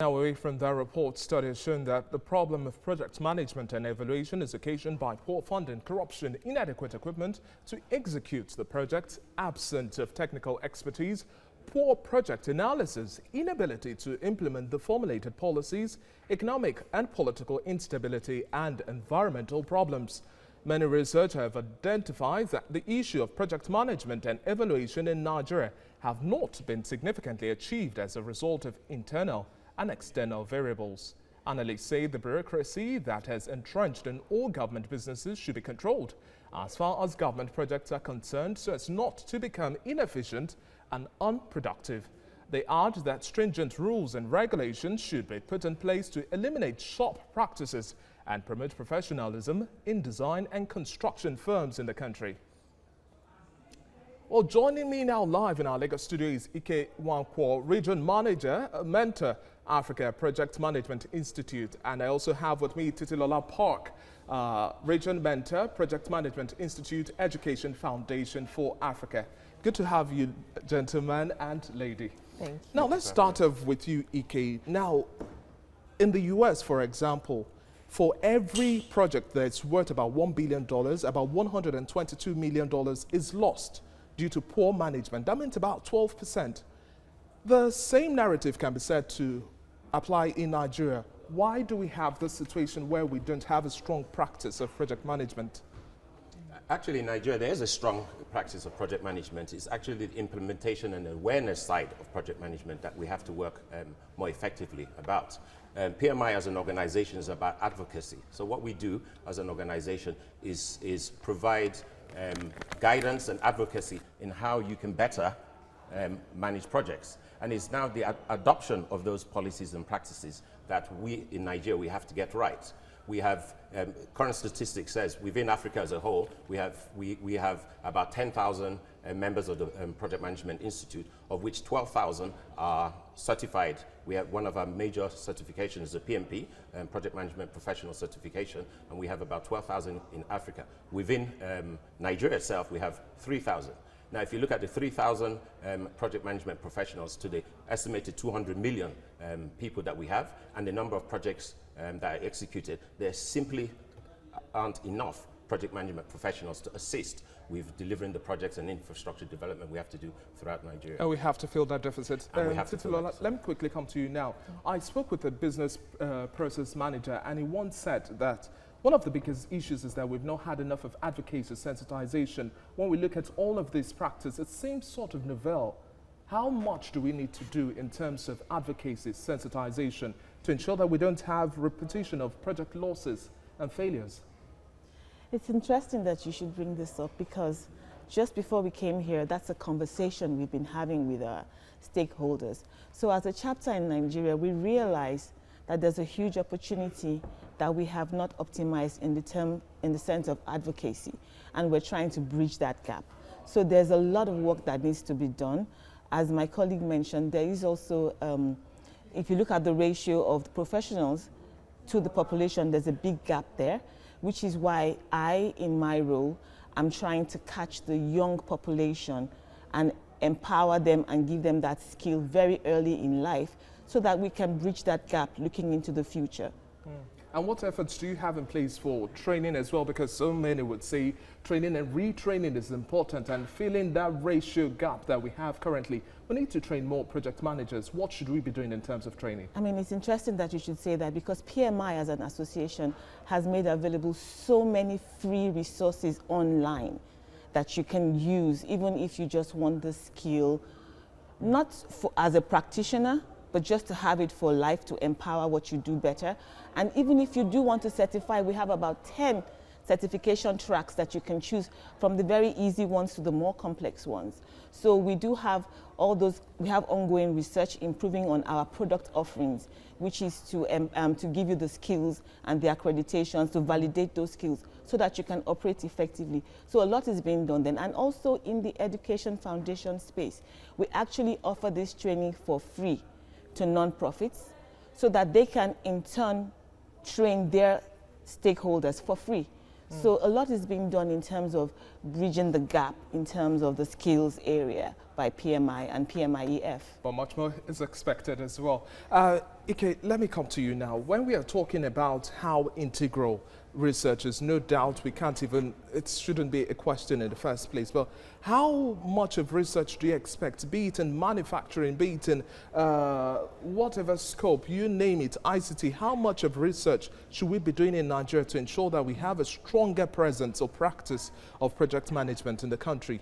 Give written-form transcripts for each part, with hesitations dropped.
Now, away from that report, study has shown that the problem of project management and evaluation is occasioned by poor funding, corruption, inadequate equipment to execute the project, absence of technical expertise, poor project analysis, inability to implement the formulated policies, economic and political instability, and environmental problems. Many researchers have identified that the issue of project management and evaluation in Nigeria have not been significantly achieved as a result of internal and external variables. Analysts say the bureaucracy that has entrenched in all government businesses should be controlled as far as government projects are concerned, so as not to become inefficient and unproductive. They add that stringent rules and regulations should be put in place to eliminate sharp practices and promote professionalism in design and construction firms in the country. Well, joining me now live in our Lagos studio is Ike Wankwo, Region Manager, Mentor, Africa Project Management Institute. And I also have with me Titilola Park, Region Mentor, Project Management Institute, Education Foundation for Africa. Good to have you, gentlemen and lady. Thank you. Now, let's start off with you, Ike. Now, in the US, for example, for every project that's worth about $1 billion, about $122 million is lost due to poor management. That means about 12%. The same narrative can be said to apply in Nigeria. Why do we have this situation where we don't have a strong practice of project management? Actually, in Nigeria, there is a strong practice of project management. It's actually the implementation and awareness side of project management that we have to work more effectively about. PMI as an organization is about advocacy. So what we do as an organization is provide guidance and advocacy in how you can better manage projects. And it's now the adoption of those policies and practices that we in Nigeria, we have to get right. We have, current statistics says within Africa as a whole, we have about 10,000 members of the Project Management Institute, of which 12,000 are certified. We have one of our major certifications is the PMP, Project Management Professional Certification, and we have about 12,000 in Africa. Within Nigeria itself, we have 3,000. Now, if you look at the 3,000 project management professionals to the estimated 200 million people that we have, and the number of projects that are executed, there simply aren't enough project management professionals to assist with delivering the projects and infrastructure development we have to do throughout Nigeria. And we have to fill that deficit. Let me quickly come to you now. I spoke with a business process manager, and he once said that one of the biggest issues is that we've not had enough of advocacy, sensitization. When we look at all of this practice, it seems sort of novel. How much do we need to do in terms of advocacy, sensitization, to ensure that we don't have repetition of project losses and failures? It's interesting that you should bring this up, because just before we came here, that's a conversation we've been having with our stakeholders. So as a chapter in Nigeria, we realize that there's a huge opportunity that we have not optimized in the sense of advocacy, and we're trying to bridge that gap. So there's a lot of work that needs to be done. As my colleague mentioned, there is also, if you look at the ratio of the professionals to the population, there's a big gap there, which is why I, in my role, am trying to catch the young population and empower them and give them that skill very early in life, so that we can bridge that gap looking into the future. And what efforts do you have in place for training as well? Because so many would say training and retraining is important, and filling that ratio gap that we have currently. We need to train more project managers. What should we be doing in terms of training? I mean, it's interesting that you should say that, because PMI as an association has made available so many free resources online that you can use, even if you just want the skill, not for, as a practitioner, but just to have it for life, to empower what you do better. And even if you do want to certify, we have about 10 certification tracks that you can choose, from the very easy ones to the more complex ones. So we do have all those. We have ongoing research improving on our product offerings, which is to give you the skills and the accreditations to validate those skills so that you can operate effectively. So a lot is being done then. And also in the education foundation space, we actually offer this training for free to non-profits, so that they can in turn train their stakeholders for free. So a lot is being done in terms of bridging the gap in terms of the skills area by PMI and PMIEF. But much more is expected as well. Ike, let me come to you now. When we are talking about how integral research is, no doubt we can't even, it shouldn't be a question in the first place, but how much of research do you expect, be it in manufacturing, be it in whatever scope, you name it, ICT, how much of research should we be doing in Nigeria to ensure that we have a stronger presence or practice of project management in the country?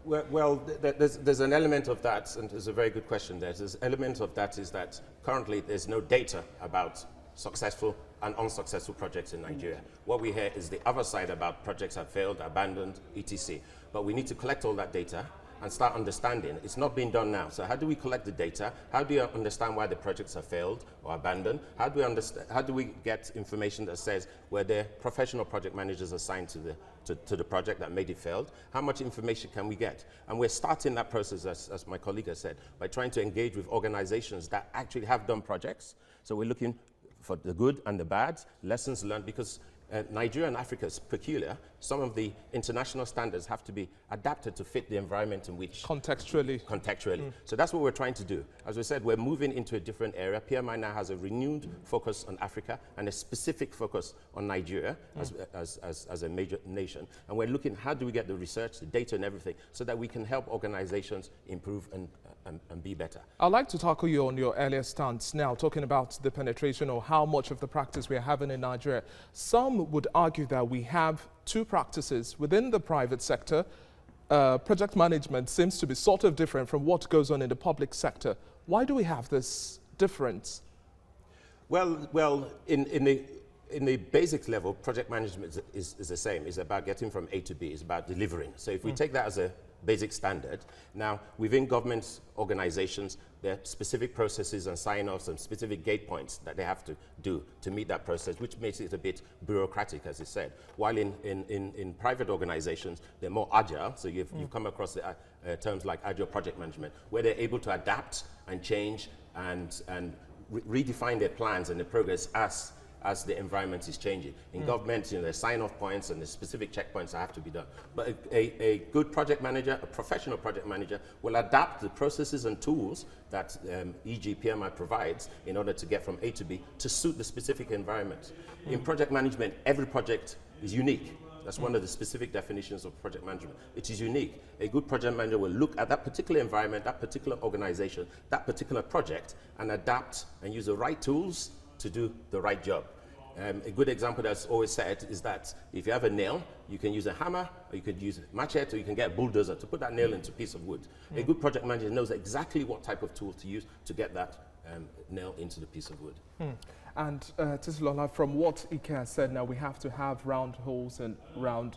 Well, there's an element of that, and it's a very good question there. There's an element of that is that currently there's no data about successful and unsuccessful projects in Nigeria. What we hear is the other side about projects have failed, abandoned, etc. But we need to collect all that data and start understanding. It's not being done now. So how do we collect the data? How do you understand why the projects have failed or abandoned? How do we understand? How do we get information that says were there professional project managers assigned to the project that made it failed? How much information can we get? And we're starting that process, as my colleague has said, by trying to engage with organizations that actually have done projects. So we're looking for the good and the bad, lessons learned, because Nigeria and Africa is peculiar. Some of the international standards have to be adapted to fit the environment in which... Contextually. So that's what we're trying to do. As we said, we're moving into a different area. PMI now has a renewed focus on Africa and a specific focus on Nigeria as a major nation. And we're looking, how do we get the research, the data and everything, so that we can help organizations improve and be better. I'd like to tackle you on your earlier stance now, talking about the penetration or how much of the practice we are having in Nigeria. Some would argue that we have two practices within the private sector. Project management seems to be sort of different from what goes on in the public sector. Why do we have this difference? Well, in the basic level, project management is the same. It's about getting from A to B. It's about delivering. So if we take that as a basic standard, now within government organizations, there are specific processes and sign-offs and specific gate points that they have to do to meet that process, which makes it a bit bureaucratic, as it said. While in private organizations, they're more agile. So you've come across the terms like agile project management, where they're able to adapt and change and redefine their plans and their progress as the environment is changing. In government, there's sign-off points and there's specific checkpoints that have to be done. But a good project manager, a professional project manager, will adapt the processes and tools that e.g. PMI provides in order to get from A to B to suit the specific environment. In project management, every project is unique. That's one of the specific definitions of project management. It is unique. A good project manager will look at that particular environment, that particular organization, that particular project, and adapt and use the right tools to do the right job. A good example that's always said is that if you have a nail, you can use a hammer, or you could use a machete, or you can get a bulldozer to put that nail into a piece of wood. A good project manager knows exactly what type of tool to use to get that nail into the piece of wood. And Tisilola, from what Ike has said, now we have to have round holes and round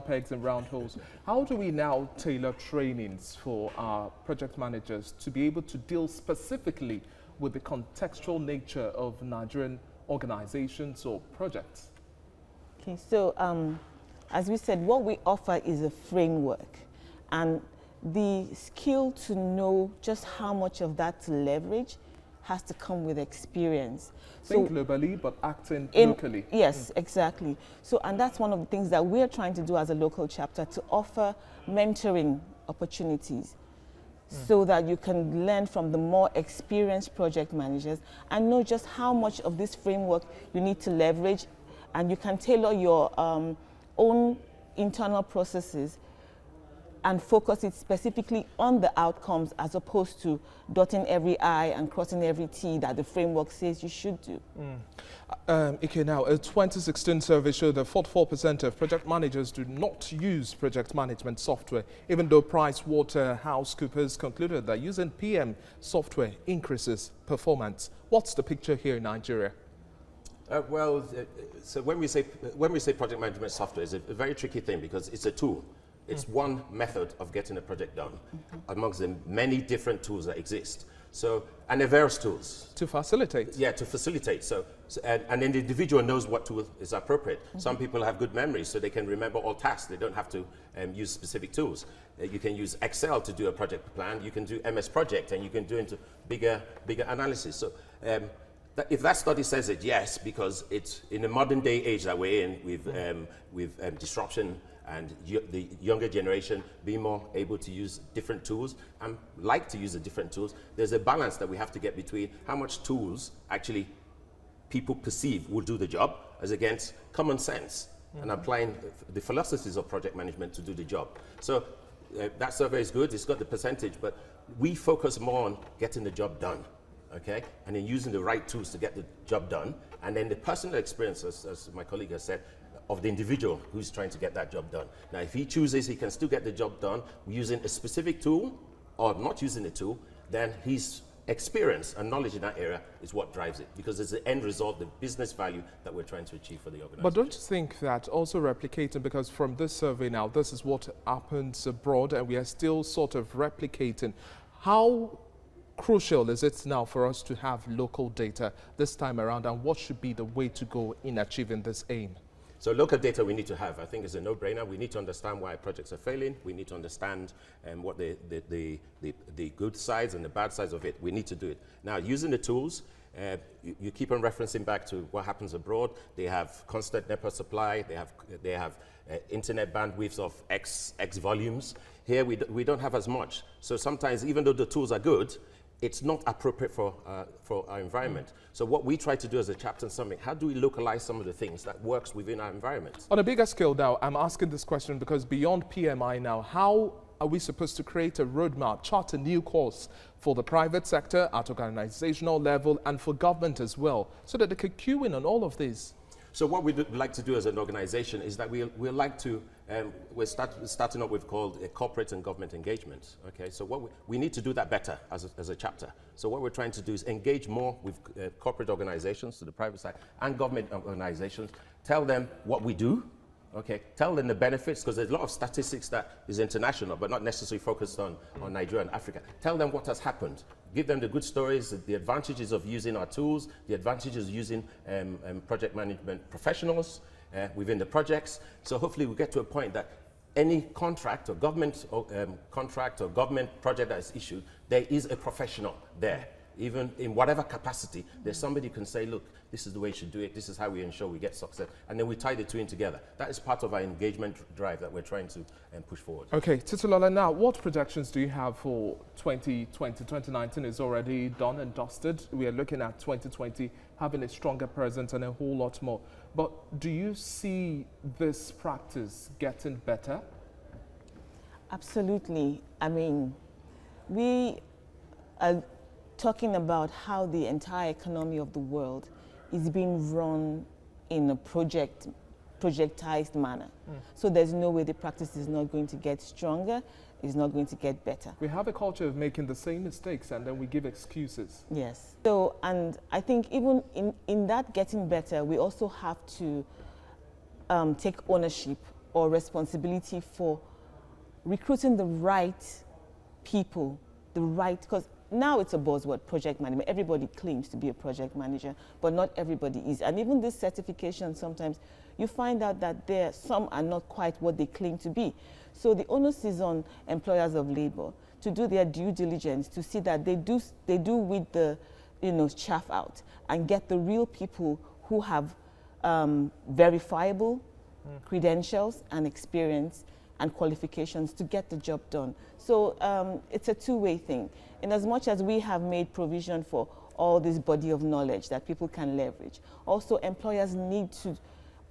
pegs and round holes. How do we now tailor trainings for our project managers to be able to deal specifically with the contextual nature of Nigerian organizations or projects? Okay, so as we said, what we offer is a framework, and the skill to know just how much of that to leverage has to come with experience. Think globally, but acting locally. Yes, exactly. So, and that's one of the things that we're trying to do as a local chapter, to offer mentoring opportunities so that you can learn from the more experienced project managers and know just how much of this framework you need to leverage, and you can tailor your own internal processes and focus it specifically on the outcomes, as opposed to dotting every I and crossing every T that the framework says you should do. Okay, now a 2016 survey showed that 44% of project managers do not use project management software, even though PricewaterhouseCoopers concluded that using PM software increases performance. What's the picture here in Nigeria? So when we say project management software, it's a very tricky thing, because it's a tool. It's one method of getting a project done amongst the many different tools that exist. So, and there are various tools. To facilitate. Yeah, to facilitate. And then the individual knows what tool is appropriate. Some people have good memory, so they can remember all tasks. They don't have to use specific tools. You can use Excel to do a project plan. You can do MS Project, and you can do into bigger analysis. So If that study says it, yes, because it's in the modern day age that we're in with disruption and the younger generation being more able to use different tools and like to use the different tools, there's a balance that we have to get between how much tools actually people perceive will do the job as against common sense and applying the philosophies of project management to do the job. So that survey is good, it's got the percentage, but we focus more on getting the job done. Okay, and then using the right tools to get the job done, and then the personal experience, as my colleague has said, of the individual who's trying to get that job done. Now, if he chooses he can still get the job done using a specific tool or not using a tool, then his experience and knowledge in that area is what drives it, because it's the end result, the business value that we're trying to achieve for the organization. But don't you think that also replicating, because from this survey now, this is what happens abroad, and we are still sort of replicating, how crucial is it now for us to have local data this time around, and what should be the way to go in achieving this aim? So local data we need to have, I think, is a no-brainer. We need to understand why projects are failing. We need to understand what the good sides and the bad sides of it. We need to do it. Now, using the tools, you keep on referencing back to what happens abroad. They have constant NEPA supply. They have internet bandwidths of X volumes. Here we don't have as much. So sometimes, even though the tools are good, it's not appropriate for our environment. So what we try to do as a chapter summit, how do we localize some of the things that works within our environment? On a bigger scale now, I'm asking this question because beyond PMI now, how are we supposed to create a roadmap, chart a new course for the private sector at organizational level and for government as well, so that they could cue in on all of this? So what we'd like to do as an organization is that we'd like to, we're starting up with called corporate and government engagement. Okay, so what we need to do that better as a chapter. So what we're trying to do is engage more with corporate organizations to the private side and government organizations, tell them what we do, okay, tell them the benefits, because there's a lot of statistics that is international but not necessarily focused on Nigeria and Africa. Tell them what has happened. Give them the good stories, the advantages of using our tools, the advantages of using project management professionals within the projects. So hopefully we'll get to a point that any contract or government contract or government project that is issued, there is a professional there. Even in whatever capacity, there's somebody who can say, look, this is the way you should do it, this is how we ensure we get success, and then we tie the two in together. That is part of our engagement drive that we're trying to push forward. Okay, Titulola, now what projections do you have for 2020? 2019 is already done and dusted. We are looking at 2020 having a stronger presence and a whole lot more. But do you see this practice getting better? Absolutely. I mean, we are talking about how the entire economy of the world is being run in a projectized manner. So there's no way the practice is not going to get stronger, it's not going to get better. We have a culture of making the same mistakes and then we give excuses. Yes. So, and I think even in that getting better, we also have to take ownership or responsibility for recruiting the right people, because now it's a buzzword, project management. Everybody claims to be a project manager, but not everybody is. And even this certification, sometimes you find out that some are not quite what they claim to be. So the onus is on employers of labor to do their due diligence, to see that they do weed the chaff out and get the real people who have verifiable credentials and experience and qualifications to get the job done. So it's a two-way thing. In as much as we have made provision for all this body of knowledge that people can leverage, also employers need to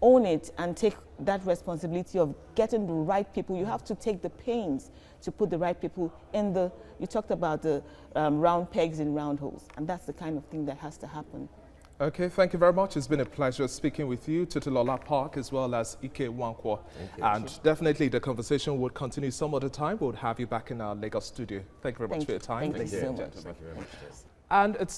own it and take that responsibility of getting the right people. You have to take the pains to put the right people in you talked about the round pegs in round holes, and that's the kind of thing that has to happen. Okay, thank you very much. It's been a pleasure speaking with you, Titulola Park, as well as Ike Wankwo. And definitely the conversation would continue some other time. We'll have you back in our Lagos studio. Thank you very much for your time. Thank you so much. Thank you very much. And it's